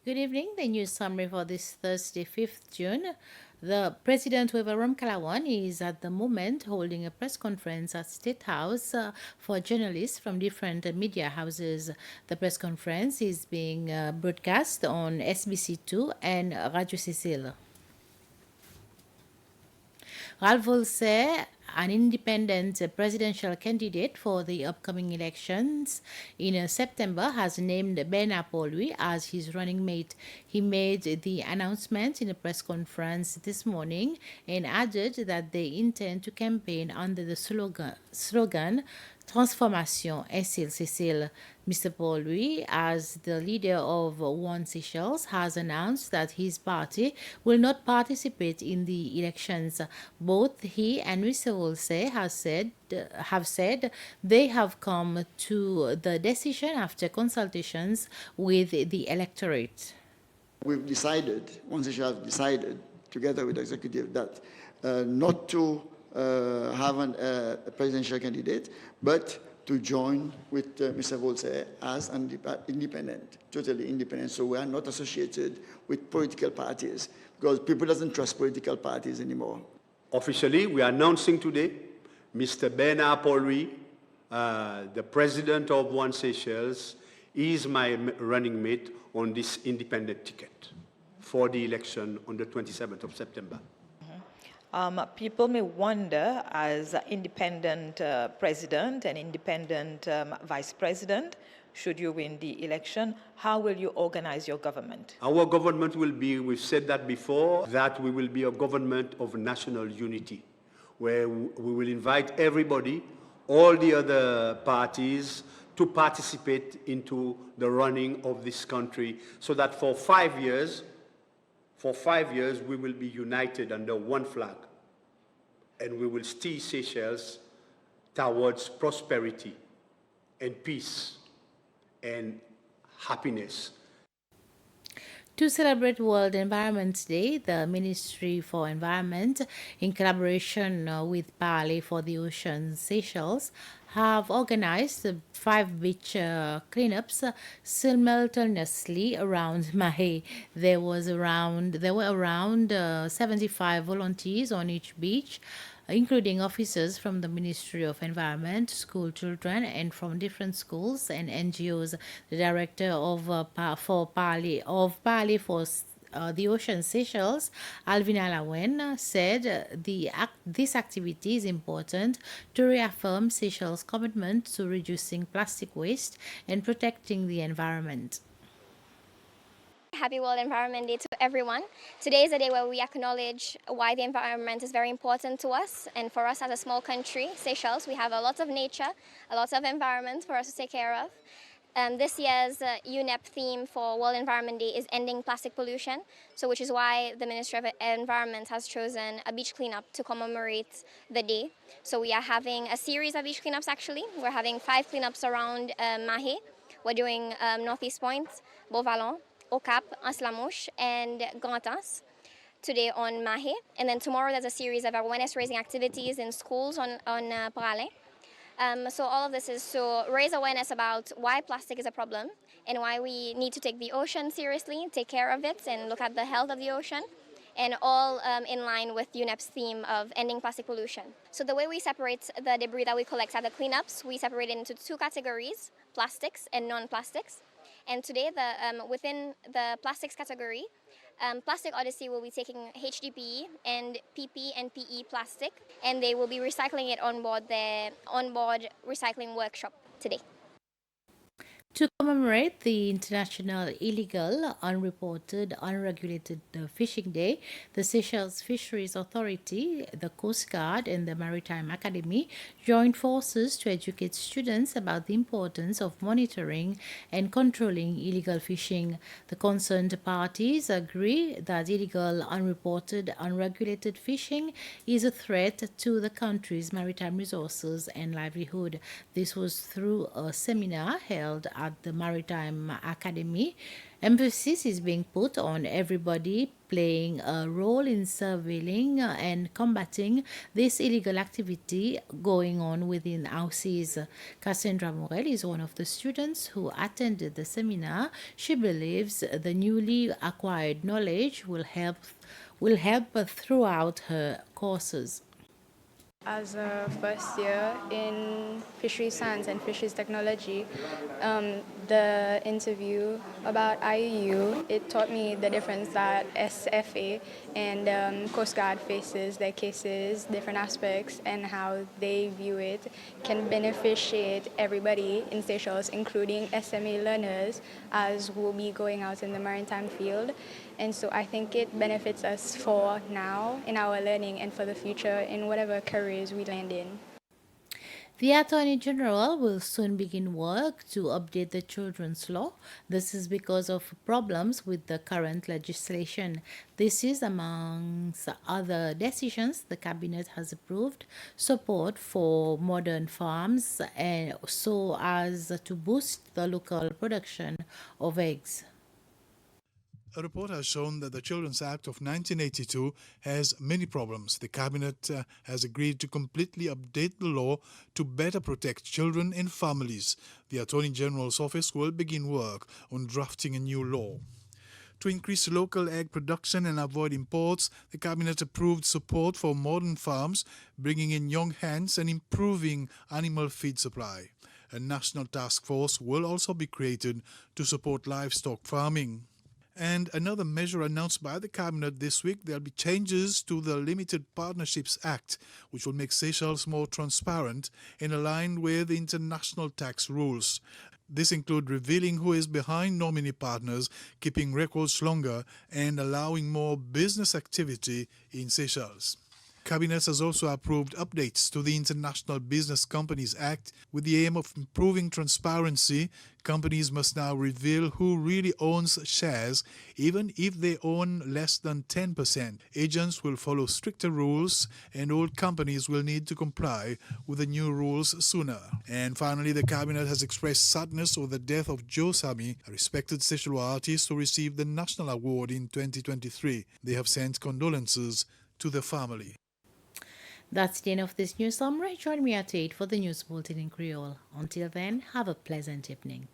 Good evening. The news summary for this Thursday, 5th June. The President Weverum Kalawan is at the moment holding a press conference at State House for journalists from different media houses. The press conference is being broadcast on SBC2 and Radio Cecile. Ralph Volse, an independent presidential candidate for the upcoming elections in September, has named Ben Apolwi as his running mate. He made the announcement in a press conference this morning and added that they intend to campaign under the slogan Transformation Cécile Cécile. Mr. Paul Louis, as the leader of One Seychelles, has announced that his party will not participate in the elections. Both he and Mr. Wolsey have said they have come to the decision after consultations with the electorate. We've decided, One Seychelles have decided, together with the executive, that not to have a presidential candidate, but to join with Mr. Volse as an independent, totally independent. So we are not associated with political parties because people doesn't trust political parties anymore. Officially, we are announcing today Mr. Bernard Paul-Louis, the president of One Seychelles, is my running mate on this independent ticket for the election on the 27th of September. People may wonder, as independent president and independent vice president, should you win the election, how will you organize your government? Our government will be, we've said that before, that we will be a government of national unity, where we will invite everybody, all the other parties, to participate into the running of this country, so that for 5 years, we will be united under one flag, and we will steer Seychelles towards prosperity and peace and happiness. To celebrate World Environment Day, the Ministry for Environment, in collaboration with Parley for the Ocean Seychelles, have organized 5 beach cleanups simultaneously around Mahé. There were around 75 volunteers on each beach, including officers from the Ministry of Environment, school children, and from different schools and NGOs. The director of Parley for the Ocean Seychelles, Alvina Lawen, said this activity is important to reaffirm Seychelles' commitment to reducing plastic waste and protecting the environment. Happy World Environment Day to everyone. Today is a day where we acknowledge why the environment is very important to us, and for us as a small country, Seychelles, we have a lot of nature, a lot of environment for us to take care of. This year's UNEP theme for World Environment Day is ending plastic pollution, so which is why the Ministry of Environment has chosen a beach cleanup to commemorate the day. So we are having a series of beach cleanups actually. We're having 5 cleanups around Mahé. We're doing Northeast Point, Beauvalon, Au Cap, Anse-la-Mouche, and Grand-Anse today on Mahé. And then tomorrow there's a series of awareness-raising activities in schools on Pralin. So all of this is to raise awareness about why plastic is a problem and why we need to take the ocean seriously, take care of it, and look at the health of the ocean, and all in line with UNEP's theme of ending plastic pollution. So the way we separate the debris that we collect at the cleanups, we separate it into 2 categories, plastics and non-plastics. And today, within the plastics category, Plastic Odyssey will be taking HDPE and PP and PE plastic, and they will be recycling it on board their onboard recycling workshop today. To commemorate the International Illegal, Unreported, Unregulated Fishing Day, the Seychelles Fisheries Authority, the Coast Guard, and the Maritime Academy joined forces to educate students about the importance of monitoring and controlling illegal fishing. The concerned parties agree that illegal, unreported, unregulated fishing is a threat to the country's maritime resources and livelihood. This was through a seminar held at the Maritime Academy. Emphasis is being put on everybody playing a role in surveilling and combating this illegal activity going on within our seas. Cassandra Morel is one of the students who attended the seminar. She believes the newly acquired knowledge will help throughout her courses. As a first year in fisheries science and fisheries technology, the interview about IEU, it taught me the difference that SFA and Coast Guard faces, their cases, different aspects, and how they view it can beneficiate everybody in Seychelles, including SME learners, as will be going out in the maritime field. And so I think it benefits us for now in our learning and for the future in whatever careers we land in. The Attorney General will soon begin work to update the children's law. This is because of problems with the current legislation. This is amongst other decisions the cabinet has approved support for modern farms and so as to boost the local production of eggs. A report has shown that the Children's Act of 1982 has many problems. The Cabinet has agreed to completely update the law to better protect children and families. The Attorney General's office will begin work on drafting a new law. To increase local egg production and avoid imports, the Cabinet approved support for modern farms, bringing in young hens and improving animal feed supply. A national task force will also be created to support livestock farming. And another measure announced by the Cabinet this week, there'll be changes to the Limited Partnerships Act, which will make Seychelles more transparent and aligned with international tax rules. This includes revealing who is behind nominee partners, keeping records longer, and allowing more business activity in Seychelles. Cabinet has also approved updates to the International Business Companies Act with the aim of improving transparency. Companies must now reveal who really owns shares, even if they own less than 10%. Agents will follow stricter rules, and old companies will need to comply with the new rules sooner. And finally, the Cabinet has expressed sadness over the death of Joe Sami, a respected Seychelles artist who received the National Award in 2023. They have sent condolences to the family. That's the end of this news summary. Join me at 8 for the news bulletin in Creole. Until then, have a pleasant evening.